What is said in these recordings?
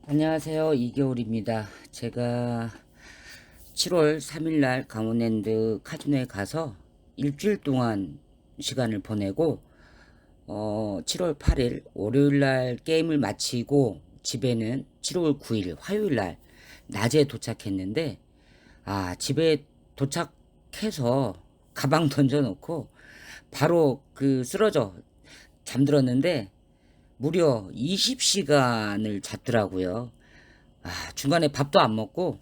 안녕하세요. 이겨울입니다. 제가 7월 3일 날 강원랜드 카지노에 가서 일주일 동안 시간을 보내고 7월 8일 월요일 날 게임을 마치고 집에는 7월 9일 화요일 날 낮에 도착했는데 집에 도착해서 가방 던져놓고 바로 쓰러져 잠들었는데 무려 20시간을 잤더라고요. 중간에 밥도 안 먹고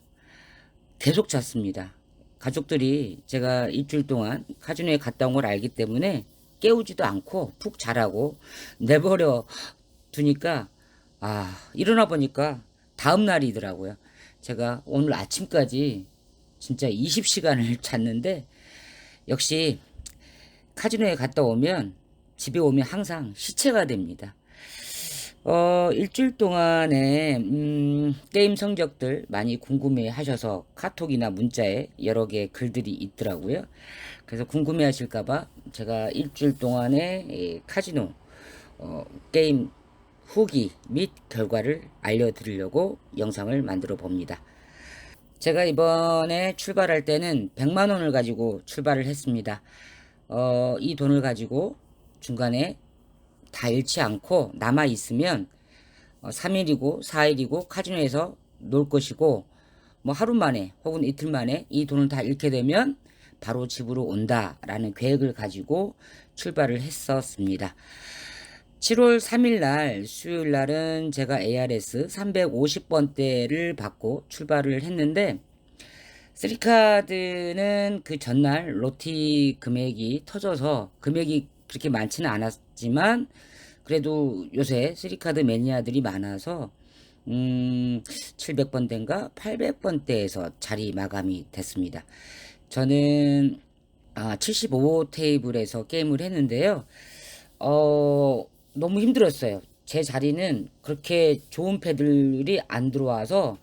계속 잤습니다. 가족들이 제가 일주일 동안 카지노에 갔다 온 걸 알기 때문에 깨우지도 않고 푹 자라고 내버려 두니까 일어나 보니까 다음 날이더라고요. 제가 오늘 아침까지 진짜 20시간을 잤는데 역시 카지노에 갔다 오면 집에 오면 항상 시체가 됩니다. 일주일 동안에, 게임 성적들 많이 궁금해 하셔서 카톡이나 문자에 여러 개 글들이 있더라고요. 그래서 궁금해 하실까봐 제가 일주일 동안의 이 카지노, 게임 후기 및 결과를 알려드리려고 영상을 만들어 봅니다. 제가 이번에 출발할 때는 100만 원을 가지고 출발을 했습니다. 이 돈을 가지고 중간에 다 잃지 않고 남아 있으면 3일이고 4일이고 카지노에서 놀 것이고 뭐 하루 만에 혹은 이틀 만에 이 돈을 다 잃게 되면 바로 집으로 온다라는 계획을 가지고 출발을 했었습니다. 7월 3일 날 수요일 날은 제가 ARS 350번대를 받고 출발을 했는데 3카드는 그 전날 로티 금액이 터져서 금액이 그렇게 많지는 않았지만 그래도 요새 3카드 매니아들이 많아서 700번대인가 800번대에서 자리 마감이 됐습니다. 저는 75 테이블에서 게임을 했는데요. 너무 힘들었어요. 제 자리는 그렇게 좋은 패들이 안 들어와서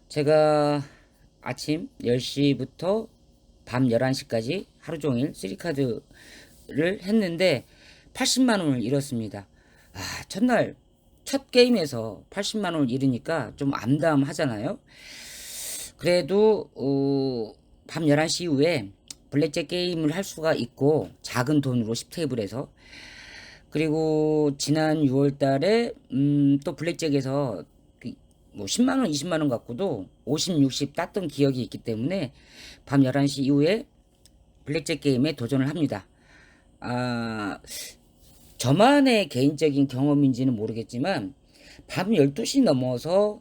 제가 아침 10시부터 밤 11시까지 하루 종일 3카드를 했는데 80만 원을 잃었습니다. 첫날 첫 게임에서 80만 원을 잃으니까 좀 암담하잖아요. 그래도 밤 11시 이후에 블랙잭 게임을 할 수가 있고 작은 돈으로 10테이블에서 그리고 지난 6월 달에 또 블랙잭에서 뭐 10만 원, 20만 원 갖고도 50, 60 땄던 기억이 있기 때문에 밤 11시 이후에 블랙잭 게임에 도전을 합니다. 저만의 개인적인 경험인지는 모르겠지만 밤 12시 넘어서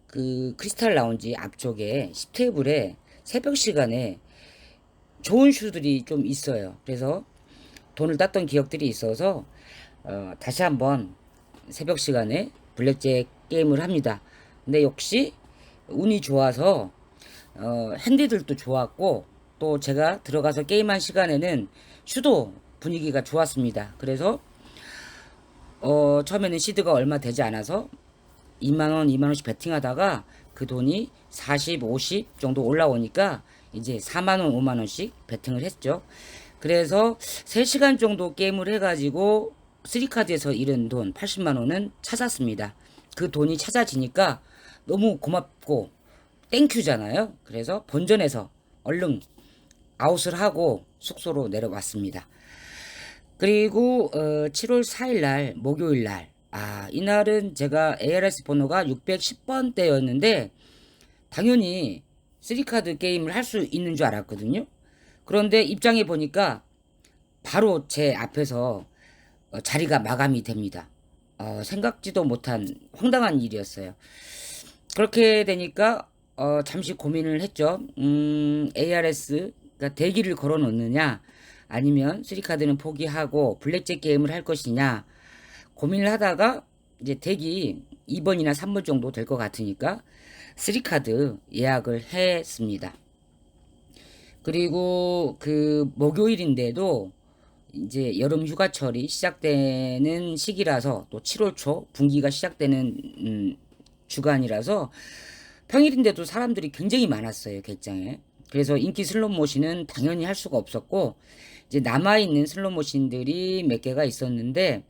그 크리스탈 라운지 앞쪽에 10테이블에 새벽 시간에 좋은 슈들이 좀 있어요. 그래서 돈을 땄던 기억들이 있어서 다시 한번 새벽 시간에 블랙잭 게임을 합니다. 근데 역시 운이 좋아서 핸디들도 좋았고 또 제가 들어가서 게임한 시간에는 슈도 분위기가 좋았습니다. 그래서 처음에는 시드가 얼마 되지 않아서 2만원, 2만원씩 베팅하다가 그 돈이 40, 50 정도 올라오니까 이제 4만원, 5만원씩 베팅을 했죠. 그래서 3시간 정도 게임을 해가지고 3카드에서 잃은 돈 80만원은 찾았습니다. 그 돈이 찾아지니까 너무 고맙고 땡큐잖아요. 그래서 본전에서 얼른 아웃을 하고 숙소로 내려왔습니다. 그리고 7월 4일 날 목요일 날 이날은 제가 ARS 번호가 610번대였는데 당연히 3카드 게임을 할 수 있는 줄 알았거든요. 그런데 입장해 보니까 바로 제 앞에서 자리가 마감이 됩니다. 생각지도 못한 황당한 일이었어요. 그렇게 되니까 잠시 고민을 했죠. ARS 그러니까 대기를 걸어 놓느냐 아니면 3카드는 포기하고 블랙잭 게임을 할 것이냐 고민을 하다가 이제 대기 2번이나 3번 정도 될 것 같으니까 3카드 예약을 했습니다. 그리고 그 목요일인데도 이제 여름 휴가철이 시작되는 시기라서 또 7월 초 분기가 시작되는 주간이라서 평일인데도 사람들이 굉장히 많았어요, 객장에. 그래서 인기 슬롯머신은 당연히 할 수가 없었고 이제 남아있는 슬롯머신들이 몇 개가 있었는데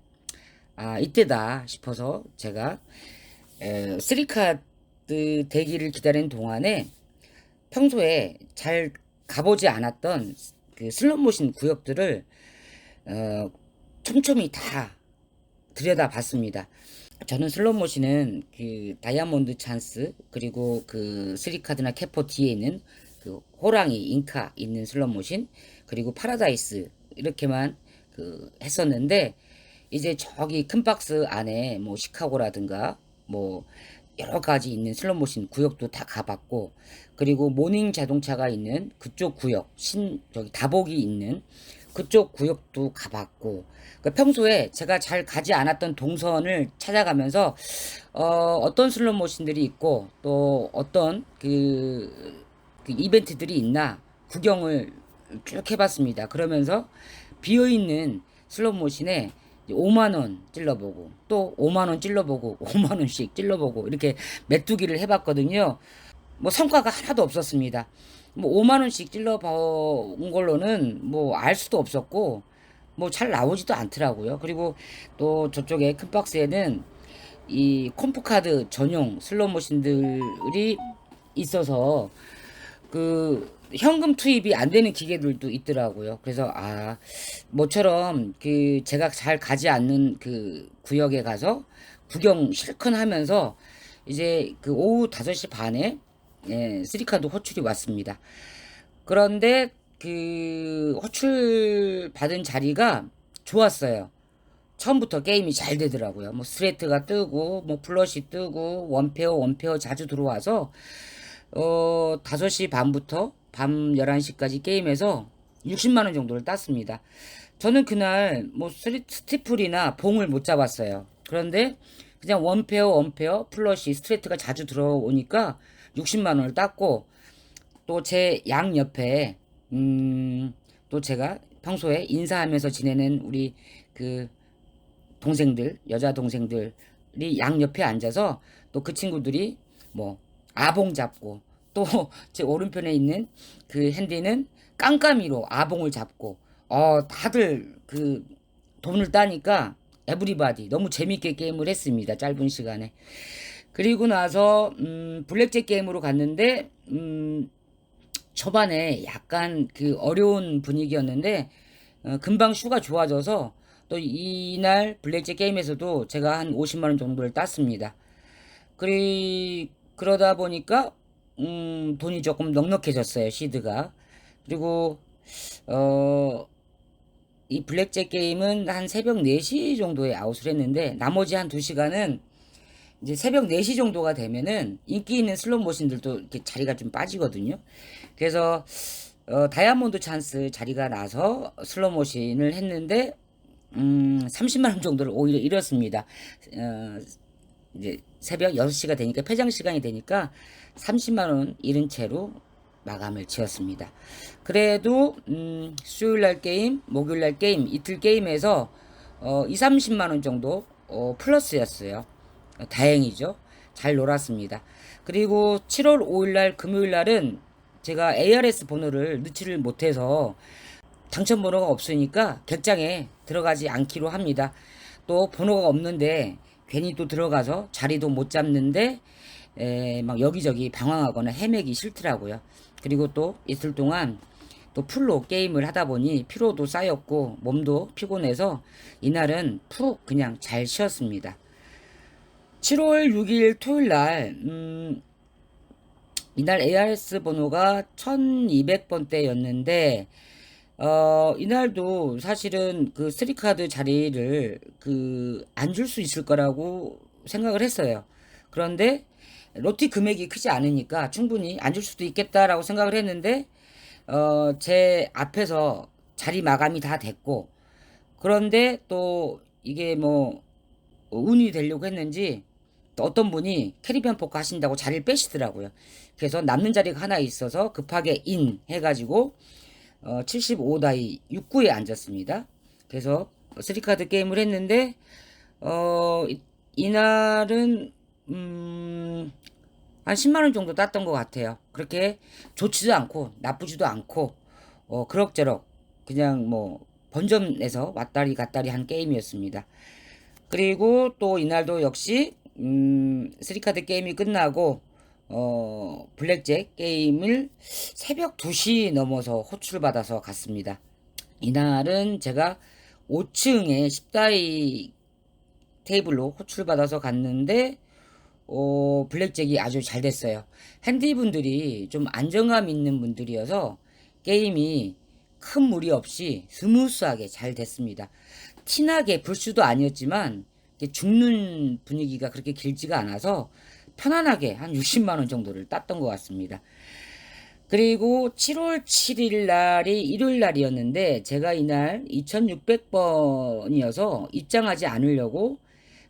이때다 싶어서 제가 쓰리카드 대기를 기다리는 동안에 평소에 잘 가보지 않았던 그 슬롯모션 구역들을 촘촘히 다 들여다봤습니다. 저는 슬롯모션은 그 다이아몬드 찬스, 그리고 그 쓰리카드나 캐포 뒤에 있는 그 호랑이 잉카 있는 슬롯모션, 그리고 파라다이스 이렇게만 그 했었는데, 이제 저기 큰 박스 안에 뭐 시카고라든가 뭐 여러 가지 있는 슬롯모션 구역도 다 가봤고, 그리고 모닝 자동차가 있는 그쪽 구역, 저기 다복이 있는 그쪽 구역도 가봤고, 평소에 제가 잘 가지 않았던 동선을 찾아가면서 어떤 슬롯모션들이 있고 또 어떤 그 이벤트들이 있나 구경을 쭉 해봤습니다. 그러면서 비어있는 슬롯모션에 5만원 찔러보고 또 5만원 찔러보고 5만원씩 찔러보고 이렇게 메뚜기를 해봤거든요. 뭐 성과가 하나도 없었습니다. 뭐 5만원씩 찔러본 걸로는 뭐 알 수도 없었고 뭐 잘 나오지도 않더라고요. 그리고 또 저쪽에 큰 박스에는 이 콤프카드 전용 슬롯머신들이 있어서 그 현금 투입이 안 되는 기계들도 있더라고요. 그래서 모처럼 그 제가 잘 가지 않는 그 구역에 가서 구경 실컷 하면서 이제 그 오후 5시 반에 쓰리카드 호출이 왔습니다. 그런데 그 호출 받은 자리가 좋았어요. 처음부터 게임이 잘 되더라고요. 뭐 스트레이트가 뜨고 뭐 플러시 뜨고 원페어 자주 들어와서 5시 반부터 밤 11시까지 게임해서 60만 원 정도를 땄습니다. 저는 그날 뭐 스티플이나 봉을 못 잡았어요. 그런데 그냥 원페어 플러시 스트레이트가 자주 들어오니까 60만 원을 땄고, 또 제 양 옆에 또 제가 평소에 인사하면서 지내는 우리 그 동생들, 여자 동생들이 양 옆에 앉아서 또 그 친구들이 뭐 아봉 잡고, 또 제 오른편에 있는 그 핸디는 깜깜이로 아봉을 잡고, 다들 그 돈을 따니까 에브리바디 너무 재밌게 게임을 했습니다. 짧은 시간에. 그리고 나서 블랙잭 게임으로 갔는데 초반에 약간 그 어려운 분위기였는데 금방 슈가 좋아져서 또 이날 블랙잭 게임에서도 제가 한 50만 원 정도를 땄습니다. 그러다 보니까 돈이 조금 넉넉해졌어요, 시드가. 그리고 이 블랙잭 게임은 한 새벽 4시 정도에 아웃을 했는데, 나머지 한 2시간은 이제 새벽 4시 정도가 되면은 인기 있는 슬롯 머신들도 이렇게 자리가 좀 빠지거든요. 그래서 다이아몬드 찬스 자리가 나서 슬롯 머신을 했는데 30만 원 정도를 오히려 잃었습니다. 이제 새벽 6시가 되니까, 폐장 시간이 되니까 30만 원 잃은 채로 마감을 지었습니다. 그래도 수요일날 게임, 목요일날 게임, 이틀 게임에서 2, 30만 원 정도 플러스였어요. 다행이죠. 잘 놀았습니다. 그리고 7월 5일날 금요일날은 제가 ARS 번호를 넣지를 못해서 당첨 번호가 없으니까 객장에 들어가지 않기로 합니다. 또 번호가 없는데 괜히 또 들어가서 자리도 못 잡는데 막 여기저기 방황하거나 헤매기 싫더라고요. 그리고 또 이틀 동안 또 풀로 게임을 하다 보니 피로도 쌓였고 몸도 피곤해서 이날은 푹 그냥 잘 쉬었습니다. 7월 6일 토요일 날 이날 ARS 번호가 1200번대였는데 이날도 사실은 그 스리카드 자리를 안 줄 수 있을 거라고 생각을 했어요. 그런데 로티 금액이 크지 않으니까 충분히 안 줄 수도 있겠다라고 생각을 했는데 제 앞에서 자리 마감이 다 됐고, 그런데 또 이게 뭐 운이 되려고 했는지 또 어떤 분이 캐리비안 포커 하신다고 자리를 빼시더라고요. 그래서 남는 자리가 하나 있어서 급하게 인 해가지고 75다이 6구에 앉았습니다. 그래서 3카드 게임을 했는데 이날은 한 10만원 정도 땄던 것 같아요. 그렇게 좋지도 않고 나쁘지도 않고 그럭저럭 그냥 뭐 번점에서 왔다리 갔다리 한 게임이었습니다. 그리고 또 이날도 역시 쓰리카드 게임이 끝나고 블랙잭 게임을 새벽 2시 넘어서 호출받아서 갔습니다. 이날은 제가 5층에 10다이 테이블로 호출받아서 갔는데 블랙잭이 아주 잘 됐어요. 핸디분들이 좀 안정감 있는 분들이어서 게임이 큰 무리 없이 스무스하게 잘 됐습니다. 티나게 불수도 아니었지만 죽는 분위기가 그렇게 길지가 않아서 편안하게 한 60만원 정도를 땄던 것 같습니다. 그리고 7월 7일 날이 일요일 날이었는데 제가 이날 2600번이어서 입장하지 않으려고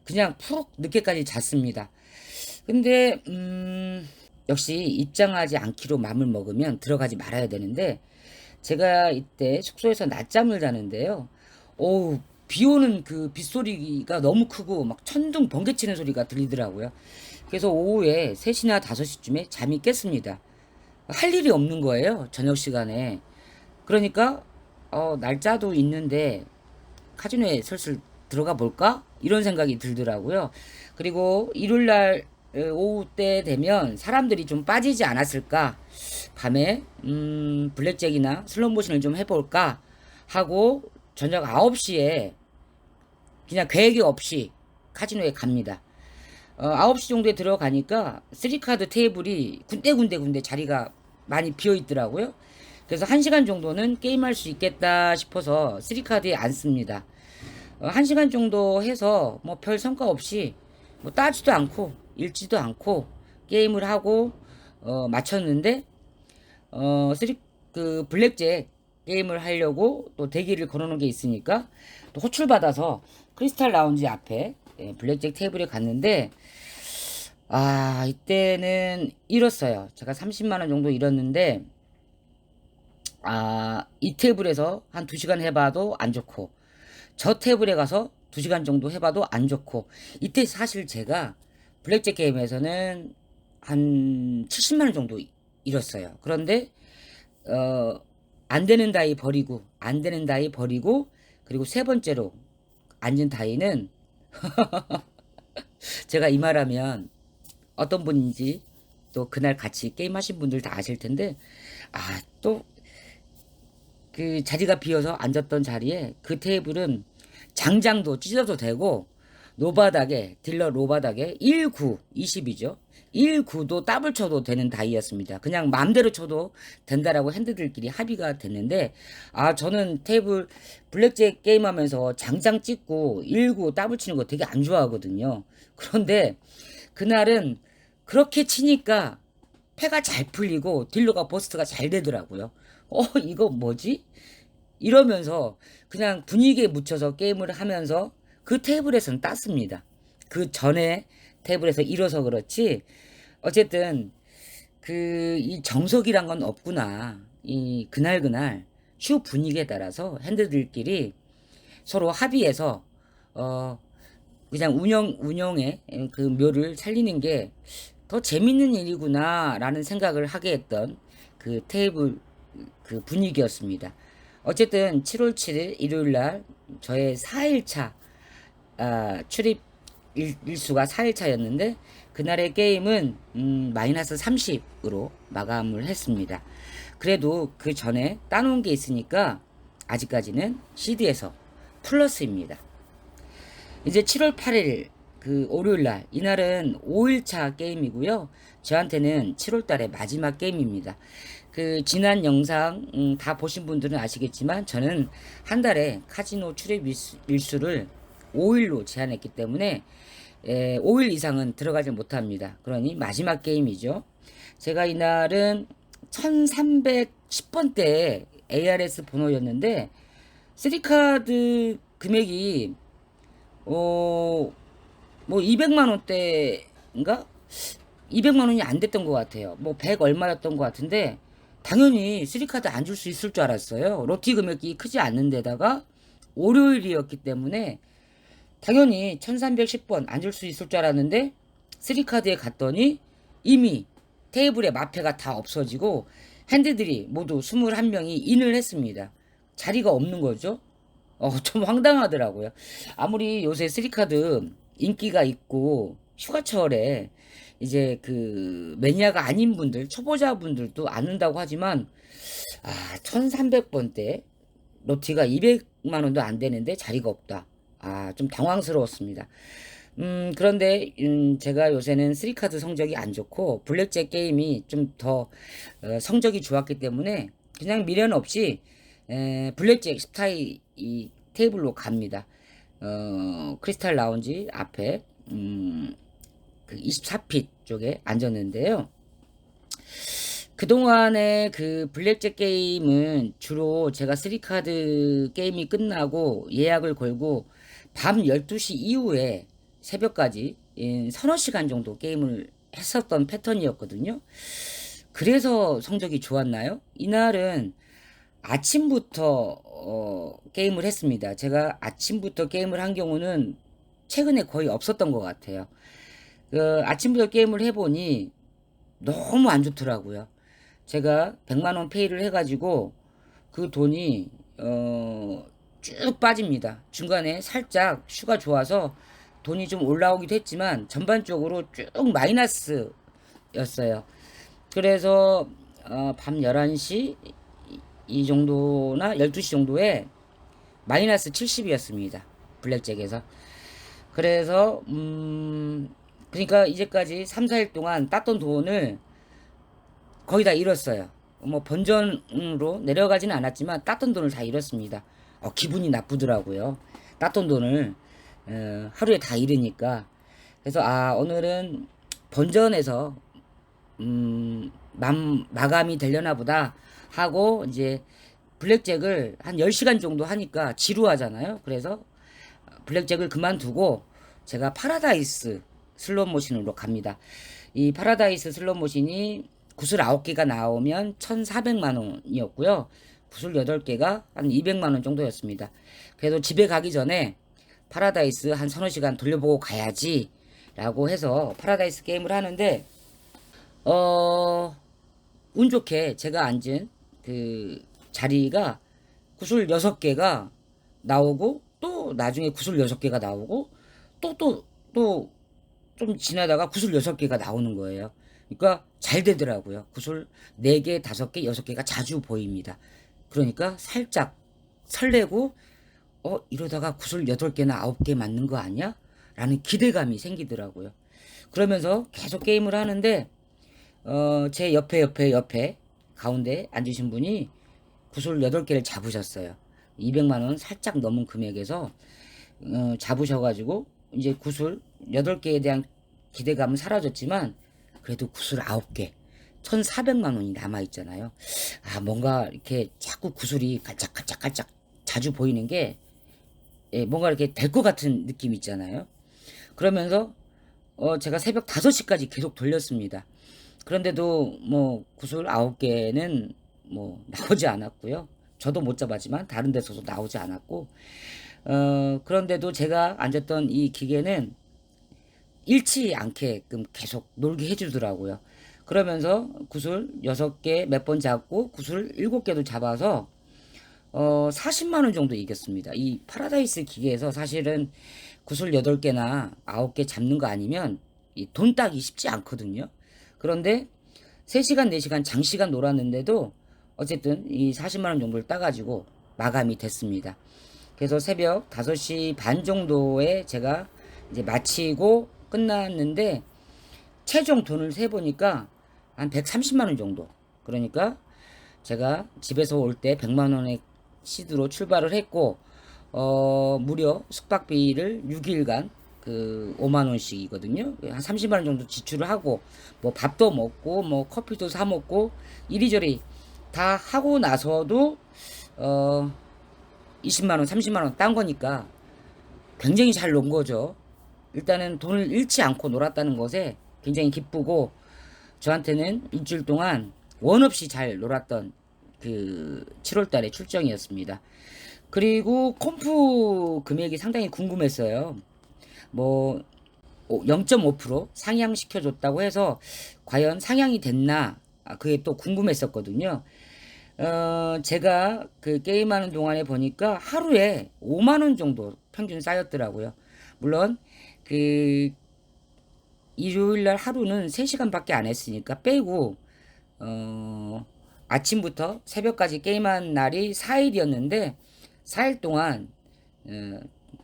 그냥 푹 늦게까지 잤습니다. 근데 역시 입장하지 않기로 마음을 먹으면 들어가지 말아야 되는데 제가 이때 숙소에서 낮잠을 자는데요. 비 오는 그 빗소리가 너무 크고 막 천둥 번개치는 소리가 들리더라고요. 그래서 오후에 3시나 5시쯤에 잠이 깼습니다. 할 일이 없는 거예요, 저녁 시간에. 그러니까 날짜도 있는데 카지노에 슬슬 들어가 볼까? 이런 생각이 들더라고요. 그리고 일요일날 오후 때 되면 사람들이 좀 빠지지 않았을까? 밤에 블랙잭이나 슬롯머신을 좀 해볼까? 하고 저녁 9시에 그냥 계획이 없이 카지노에 갑니다. 9시 정도에 들어가니까 3카드 테이블이 군데군데 자리가 많이 비어 있더라고요. 그래서 1시간 정도는 게임할 수 있겠다 싶어서 3카드에 앉습니다. 1시간 정도 해서 뭐 별 성과 없이 뭐 따지도 않고 읽지도 않고 게임을 하고 마쳤는데 그 블랙잭 게임을 하려고 또 대기를 걸어놓은 게 있으니까 또 호출 받아서 크리스탈 라운지 앞에 블랙잭 테이블에 갔는데 이때는 잃었어요. 제가 30만원 정도 잃었는데 이 테이블에서 한 2시간 해봐도 안 좋고 저 테이블에 가서 2시간 정도 해봐도 안 좋고 이때 사실 제가 블랙잭 게임에서는 한 70만원 정도 잃었어요. 그런데 안 되는 다이 버리고 그리고 세 번째로 앉은 다이는 제가 이 말하면 어떤 분인지 또 그날 같이 게임하신 분들 다 아실 텐데 또 그 자리가 비어서 앉았던 자리에 그 테이블은 장장도 찢어도 되고 딜러 노바닥에 19, 20이죠. 19도 더블 쳐도 되는 다이였습니다. 그냥 마음대로 쳐도 된다라고 핸드들끼리 합의가 됐는데 저는 테이블 블랙잭 게임하면서 장장 찍고 19 더블 치는 거 되게 안 좋아하거든요. 그런데 그날은 그렇게 치니까 패가 잘 풀리고 딜러가 버스트가 잘 되더라고요. 이거 뭐지? 이러면서 그냥 분위기에 묻혀서 게임을 하면서 그 테이블에서는 땄습니다. 그 전에 테이블에서 잃어서 그렇지 어쨌든 이 정석이란 건 없구나. 이 그날 쇼 분위기에 따라서 핸드들끼리 서로 합의해서 그냥 운영의 그 묘를 살리는 게 더 재밌는 일이구나 라는 생각을 하게 했던 그 테이블 그 분위기였습니다. 어쨌든 7월 7일 일요일날 저의 4일차 출입 일수가 4일차였는데 그날의 게임은 마이너스 30으로 마감을 했습니다. 그래도 그 전에 따놓은 게 있으니까 아직까지는 CD에서 플러스입니다. 이제 7월 8일 그 월요일날 이날은 5일차 게임이고요. 저한테는 7월달의 마지막 게임입니다. 그 지난 영상 다 보신 분들은 아시겠지만 저는 한 달에 카지노 출입 일수를 5일로 제한했기 때문에 5일 이상은 들어가지 못합니다. 그러니 마지막 게임이죠. 제가 이날은 1310번대 ARS 번호였는데 3카드 금액이 뭐 200만원대인가? 200만원이 안 됐던 것 같아요. 뭐 100 얼마였던 것 같은데 당연히 3카드 안 줄 수 있을 줄 알았어요. 로티 금액이 크지 않는 데다가 월요일이었기 때문에 당연히 1310번 안 줄 수 있을 줄 알았는데 3카드에 갔더니 이미 테이블에 마패가 다 없어지고 핸드들이 모두 21명이 인을 했습니다. 자리가 없는 거죠. 좀 황당하더라고요. 아무리 요새 3카드 인기가 있고 휴가철에 이제 그 매니아가 아닌 분들, 초보자분들도 안 는다고 하지만 1300번대 로티가 200만 원도 안 되는데 자리가 없다. 좀 당황스러웠습니다. 그런데 제가 요새는 3카드 성적이 안 좋고 블랙잭 게임이 좀 더 성적이 좋았기 때문에 그냥 미련 없이 블랙잭 스타일 이 테이블로 갑니다. 크리스탈 라운지 앞에 그 24핏 쪽에 앉았는데요. 그동안에 그 블랙잭 게임은 주로 제가 3카드 게임이 끝나고 예약을 걸고 밤 12시 이후에 새벽까지 서너 시간 정도 게임을 했었던 패턴이었거든요. 그래서 성적이 좋았나요? 이날은 아침부터 게임을 했습니다. 제가 아침부터 게임을 한 경우는 최근에 거의 없었던 것 같아요. 아침부터 게임을 해보니 너무 안 좋더라고요. 제가 100만원 페이를 해가지고 그 돈이 쭉 빠집니다. 중간에 살짝 슈가 좋아서 돈이 좀 올라오기도 했지만 전반적으로 쭉 마이너스였어요. 그래서 밤 11시 이 정도나 12시 정도에 마이너스 70이었습니다. 블랙잭에서. 그래서 그러니까 이제까지 3, 4일 동안 땄던 돈을 거의 다 잃었어요. 뭐 본전으로 내려가지는 않았지만 땄던 돈을 다 잃었습니다. 기분이 나쁘더라고요. 땄던 돈을 하루에 다 잃으니까. 그래서 오늘은 본전에서 마감이 되려나 보다 하고 이제 블랙잭을 한 10시간 정도 하니까 지루하잖아요. 그래서 블랙잭을 그만두고 제가 파라다이스 슬롯 머신으로 갑니다. 이 파라다이스 슬롯 머신이 구슬 9개가 나오면 1,400만 원이었고요. 구슬 8개가 한 200만 원 정도였습니다. 그래도 집에 가기 전에 파라다이스 한 서너 시간 돌려보고 가야지 라고 해서 파라다이스 게임을 하는데 운 좋게 제가 앉은 그 자리가 구슬 6개가 나오고 또 나중에 구슬 6개가 나오고 또 좀 지나다가 구슬 6개가 나오는 거예요. 그러니까 잘 되더라고요. 구슬 4개, 5개, 6개가 자주 보입니다. 그러니까 살짝 설레고 이러다가 구슬 8개나 9개 맞는 거 아니야? 라는 기대감이 생기더라고요. 그러면서 계속 게임을 하는데 제 옆에 가운데 앉으신 분이 구슬 8개를 잡으셨어요. 200만 원 살짝 넘은 금액에서 잡으셔가지고 이제 구슬 8개에 대한 기대감은 사라졌지만 그래도 구슬 9개 1,400만 원이 남아있잖아요. 뭔가 이렇게 자꾸 구슬이 깔짝깔짝 자주 보이는 게 뭔가 이렇게 될 것 같은 느낌 있잖아요. 그러면서 제가 새벽 5시까지 계속 돌렸습니다. 그런데도 뭐 구슬 9개는 뭐 나오지 않았고요. 저도 못 잡았지만 다른 데서도 나오지 않았고 그런데도 제가 앉았던 이 기계는 잃지 않게끔 계속 놀게 해주더라고요. 그러면서 구슬 6개 몇 번 잡고 구슬 7개도 잡아서 40만 원 정도 이겼습니다. 이 파라다이스 기계에서 사실은 구슬 8개나 9개 잡는 거 아니면 이 돈 따기 쉽지 않거든요. 그런데 3시간 4시간 장시간 놀았는데도 어쨌든 이 40만 원 정도를 따가지고 마감이 됐습니다. 그래서 새벽 5시 반 정도에 제가 이제 마치고 끝났는데 최종 돈을 세보니까 한 130만 원 정도. 그러니까 제가 집에서 올 때 100만 원의 시드로 출발을 했고 무려 숙박비를 6일간 그 5만 원씩이거든요. 한 30만 원 정도 지출을 하고 뭐 밥도 먹고 뭐 커피도 사 먹고 이리저리 다 하고 나서도 20만 원, 30만 원 딴 거니까 굉장히 잘 논 거죠. 일단은 돈을 잃지 않고 놀았다는 것에 굉장히 기쁘고 저한테는 일주일 동안 원 없이 잘 놀았던 그 7월 달의 출정이었습니다. 그리고 콤프 금액이 상당히 궁금했어요. 뭐 0.5% 상향시켜줬다고 해서 과연 상향이 됐나 그게 또 궁금했었거든요. 제가 그 게임하는 동안에 보니까 하루에 5만 원 정도 평균 쌓였더라고요. 물론 그 일요일날 하루는 3시간밖에 안 했으니까 빼고 아침부터 새벽까지 게임한 날이 4일이었는데 4일 동안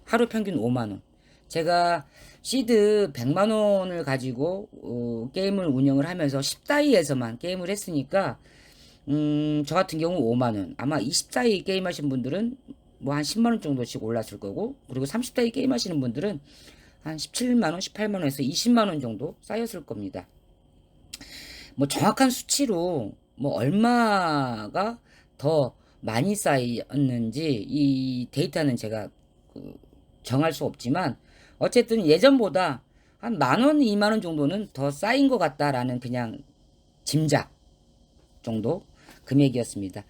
하루 평균 5만원. 제가 시드 100만원을 가지고 게임을 운영을 하면서 10다이에서만 게임을 했으니까 저 같은 경우 5만원. 아마 20다이 게임 하신 분들은 뭐 한 10만원 정도씩 올랐을 거고, 그리고 30다이 게임 하시는 분들은 한 17만원, 18만원에서 20만원 정도 쌓였을 겁니다. 뭐 정확한 수치로 뭐 얼마가 더 많이 쌓였는지 이 데이터는 제가 정할 수 없지만, 어쨌든 예전보다 한 만원, 2만원 정도는 더 쌓인 것 같다라는 그냥 짐작 정도 금액이었습니다.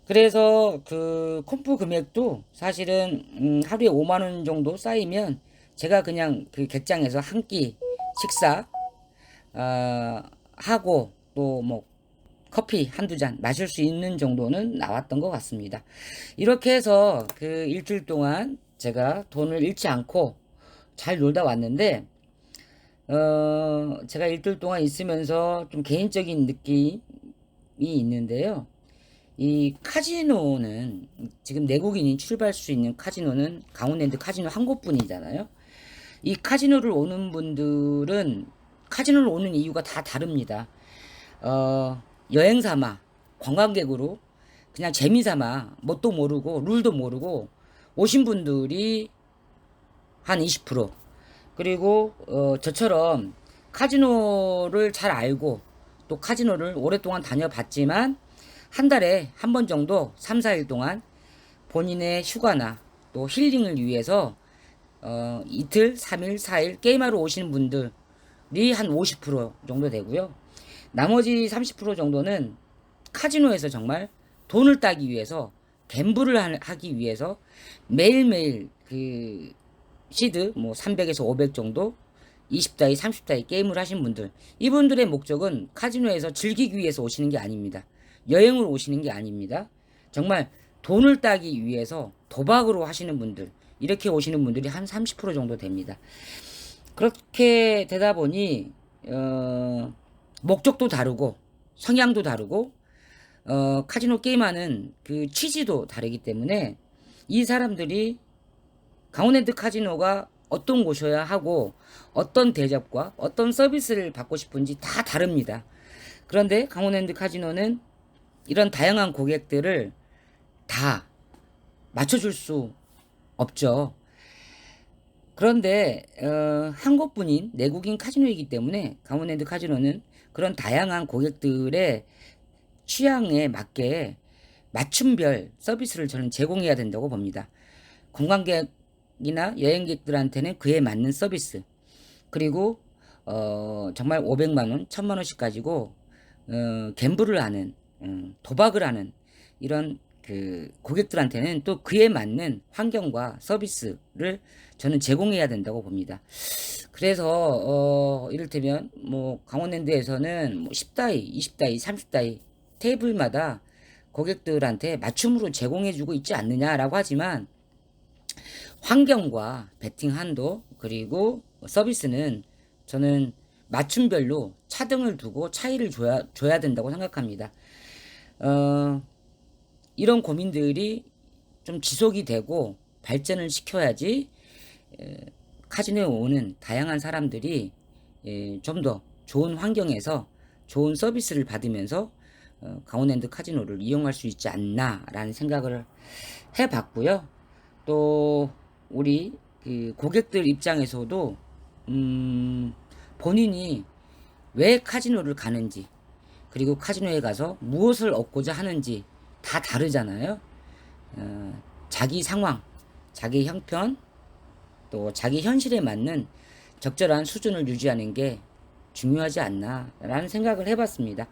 그래서 그 콤프 금액도 사실은 하루에 5만원 정도 쌓이면 제가 그냥 그 객장에서 한 끼 식사 하고 또 뭐 커피 한두 잔 마실 수 있는 정도는 나왔던 것 같습니다. 이렇게 해서 그 일주일 동안 제가 돈을 잃지 않고 잘 놀다 왔는데, 제가 일주일 동안 있으면서 좀 개인적인 느낌이 있는데요. 이 카지노는 지금 내국인이 출발할 수 있는 카지노는 강원랜드 카지노 한 곳뿐이잖아요. 이 카지노를 오는 분들은 카지노를 오는 이유가 다 다릅니다. 여행 삼아 관광객으로 그냥 재미 삼아 뭣도 모르고 룰도 모르고 오신 분들이 한 20%, 그리고 저처럼 카지노를 잘 알고 또 카지노를 오랫동안 다녀봤지만 한 달에 한 번 정도 3, 4일 동안 본인의 휴가나 또 힐링을 위해서 이틀, 3일, 4일 게임하러 오시는 분들이 한 50% 정도 되고요. 나머지 30% 정도는 카지노에서 정말 돈을 따기 위해서, 갬블을 하기 위해서 매일매일 그 시드 뭐 300에서 500 정도 20다이 30다이 게임을 하신 분들, 이분들의 목적은 카지노에서 즐기기 위해서 오시는 게 아닙니다. 여행을 오시는 게 아닙니다. 정말 돈을 따기 위해서 도박으로 하시는 분들, 이렇게 오시는 분들이 한 30% 정도 됩니다. 그렇게 되다 보니 목적도 다르고 성향도 다르고 카지노 게임하는 그 취지도 다르기 때문에 이 사람들이 강원랜드 카지노가 어떤 곳이어야 하고 어떤 대접과 어떤 서비스를 받고 싶은지 다 다릅니다. 그런데 강원랜드 카지노는 이런 다양한 고객들을 다 맞춰줄 수 없죠. 그런데 한 곳뿐인 내국인 카지노이기 때문에 강원랜드 카지노는 그런 다양한 고객들의 취향에 맞게 맞춤별 서비스를 저는 제공해야 된다고 봅니다. 관광객이나 여행객들한테는 그에 맞는 서비스, 그리고 정말 500만원, 1000만원씩 가지고 갬블을 하는, 도박을 하는 이런 그 고객들한테는 또 그에 맞는 환경과 서비스를 저는 제공해야 된다고 봅니다. 그래서 이를테면 뭐 강원랜드에서는 뭐 10다이, 20다이, 30다이 테이블마다 고객들한테 맞춤으로 제공해주고 있지 않느냐라고 하지만, 환경과 베팅 한도 그리고 서비스는 저는 맞춤별로 차등을 두고 차이를 줘야 된다고 생각합니다. 이런 고민들이 좀 지속이 되고 발전을 시켜야지 카지노에 오는 다양한 사람들이 좀 더 좋은 환경에서 좋은 서비스를 받으면서 강원랜드 카지노를 이용할 수 있지 않나라는 생각을 해봤고요. 또 우리 그 고객들 입장에서도 본인이 왜 카지노를 가는지, 그리고 카지노에 가서 무엇을 얻고자 하는지 다 다르잖아요. 자기 상황, 자기 형편, 또 자기 현실에 맞는 적절한 수준을 유지하는 게 중요하지 않나라는 생각을 해봤습니다.